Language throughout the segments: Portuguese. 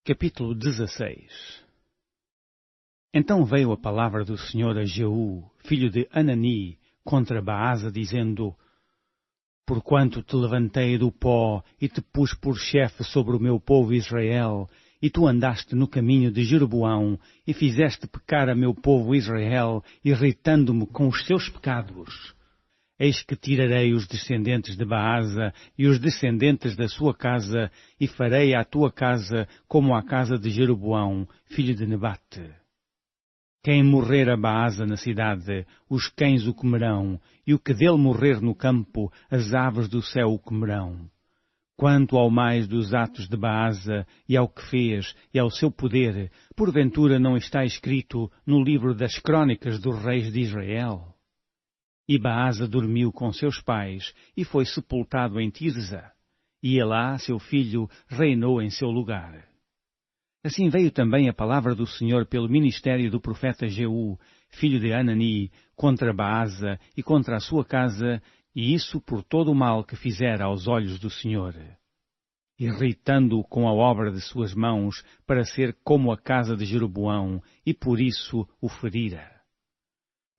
Capítulo 16. Então veio a palavra do Senhor a Jeú, filho de Anani, contra Baasa, dizendo: Porquanto te levantei do pó e te pus por chefe sobre o meu povo Israel, e tu andaste no caminho de Jeroboão, e fizeste pecar a meu povo Israel, irritando-me com os seus pecados. Eis que tirarei os descendentes de Baasa e os descendentes da sua casa, e farei à tua casa como à casa de Jeroboão, filho de Nebate. Quem morrer a Baasa na cidade, os cães o comerão, e o que dele morrer no campo, as aves do céu o comerão. Quanto ao mais dos atos de Baasa, e ao que fez, e ao seu poder, porventura não está escrito no livro das crônicas dos reis de Israel? E Baasa dormiu com seus pais, e foi sepultado em Tirza, e Elá, seu filho, reinou em seu lugar. Assim veio também a palavra do Senhor pelo ministério do profeta Jeú, filho de Anani, contra Baasa e contra a sua casa, e isso por todo o mal que fizera aos olhos do Senhor, irritando-o com a obra de suas mãos, para ser como a casa de Jeroboão, e por isso o ferira.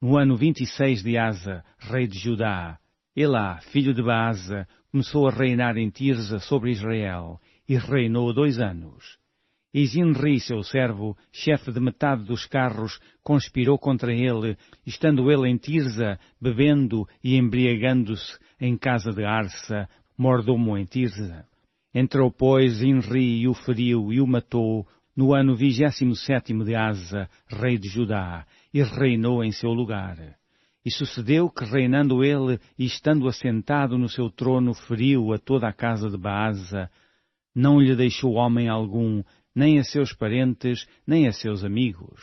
No ano 26 de Asa, rei de Judá, Elá, filho de Baasa, começou a reinar em Tirza sobre Israel, e reinou 2 anos. E Zinri, seu servo, chefe de metade dos carros, conspirou contra ele, estando ele em Tirza, bebendo e embriagando-se em casa de Arsa, mordomo em Tirza. Entrou, pois, Zinri e o feriu e o matou, no ano 27º de Asa, rei de Judá, e reinou em seu lugar. E sucedeu que, reinando ele e estando assentado no seu trono, feriu a toda a casa de Baasa, não lhe deixou homem algum, nem a seus parentes, nem a seus amigos.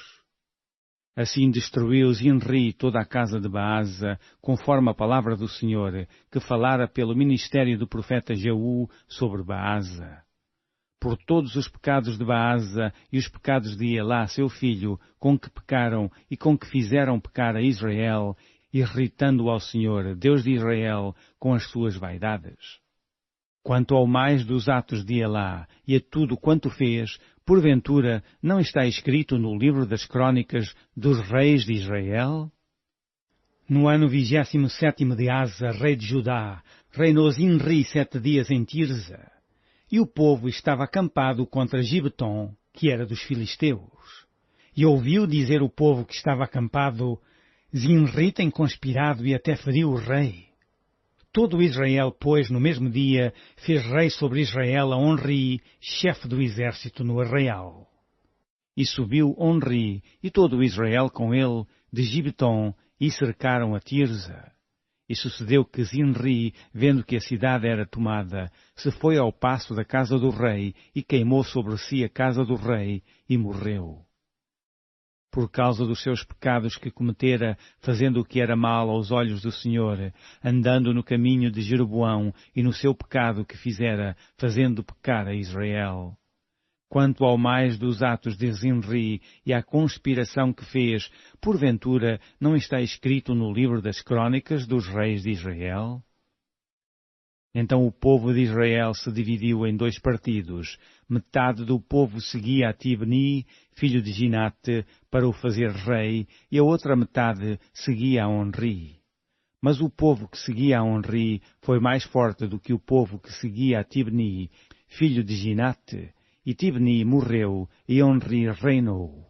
Assim destruiu Zinri toda a casa de Baasa, conforme a palavra do Senhor, que falara pelo ministério do profeta Jeú sobre Baasa. Por todos os pecados de Baasa e os pecados de Elá, seu filho, com que pecaram e com que fizeram pecar a Israel, irritando ao Senhor, Deus de Israel, com as suas vaidades. Quanto ao mais dos atos de Elá e a tudo quanto fez, porventura não está escrito no livro das crônicas dos reis de Israel? No ano 27º de Asa, rei de Judá, reinou Zinri 7 dias em Tirza. E o povo estava acampado contra Gibeton, que era dos filisteus. E ouviu dizer o povo que estava acampado: Zinri tem conspirado e até feriu o rei. Todo Israel, pois, no mesmo dia, fez rei sobre Israel a Onri, chefe do exército no arraial. E subiu Onri, e todo Israel com ele, de Gibeton, e cercaram a Tirza. E sucedeu que Zinri, vendo que a cidade era tomada, se foi ao paço da casa do rei, e queimou sobre si a casa do rei, e morreu. Por causa dos seus pecados que cometera, fazendo o que era mal aos olhos do Senhor, andando no caminho de Jeroboão, e no seu pecado que fizera, fazendo pecar a Israel. Quanto ao mais dos atos de Zinri e à conspiração que fez, porventura não está escrito no livro das crônicas dos reis de Israel? Então o povo de Israel se dividiu em 2 partidos. Metade do povo seguia a Tibni, filho de Ginate, para o fazer rei, e a outra metade seguia a Onri. Mas o povo que seguia a Onri foi mais forte do que o povo que seguia a Tibni, filho de Ginate, e Tibni morreu, e Onri reinou.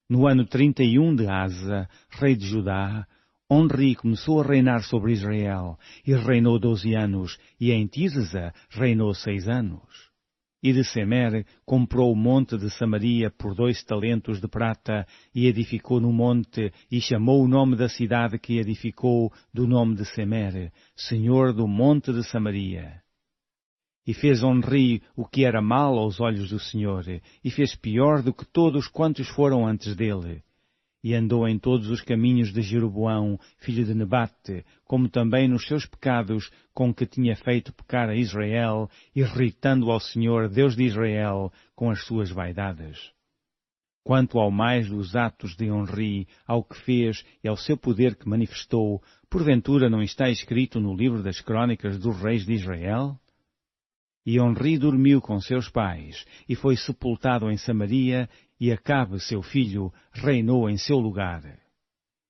No ano 31 de Asa, rei de Judá, Onri começou a reinar sobre Israel, e reinou 12 anos, e em Tirza reinou 6 anos. E de Semer comprou o monte de Samaria por 2 talentos de prata, e edificou no monte, e chamou o nome da cidade que edificou do nome de Semer, Senhor do monte de Samaria. E fez Onri o que era mal aos olhos do Senhor, e fez pior do que todos quantos foram antes dele. E andou em todos os caminhos de Jeroboão, filho de Nebate, como também nos seus pecados, com que tinha feito pecar a Israel, irritando ao Senhor, Deus de Israel, com as suas vaidades. Quanto ao mais dos atos de Onri, ao que fez e ao seu poder que manifestou, porventura não está escrito no livro das crônicas dos reis de Israel? E Onri dormiu com seus pais, e foi sepultado em Samaria, e Acabe, seu filho, reinou em seu lugar.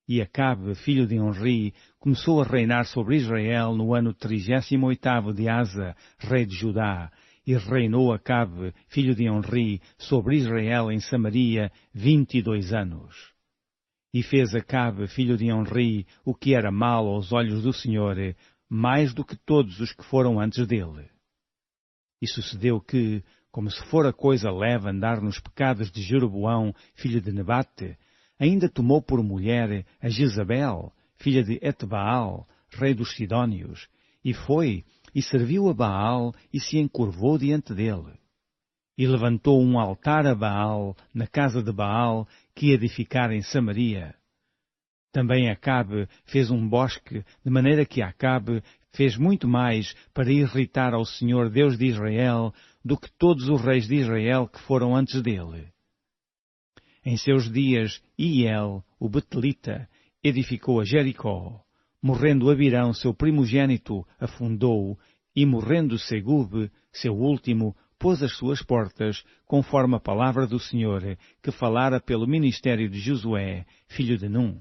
E Acabe, filho de Onri, começou a reinar sobre Israel no ano 38º de Asa, rei de Judá, e reinou Acabe, filho de Onri, sobre Israel em Samaria 22 anos. E fez Acabe, filho de Onri, o que era mal aos olhos do Senhor, mais do que todos os que foram antes dele. E sucedeu que, como se fora coisa leve andar nos pecados de Jeroboão, filho de Nebate, ainda tomou por mulher a Jezabel, filha de Etbaal, rei dos Sidónios, e foi, e serviu a Baal, e se encurvou diante dele. E levantou um altar a Baal, na casa de Baal, que edificara em Samaria. Também Acabe fez um bosque, de maneira que Acabe fez muito mais para irritar ao Senhor Deus de Israel do que todos os reis de Israel que foram antes dele. Em seus dias, Iel, o Betelita, edificou a Jericó. Morrendo Abirão, seu primogênito, afundou, e morrendo Segube, seu último, pôs as suas portas, conforme a palavra do Senhor, que falara pelo ministério de Josué, filho de Num.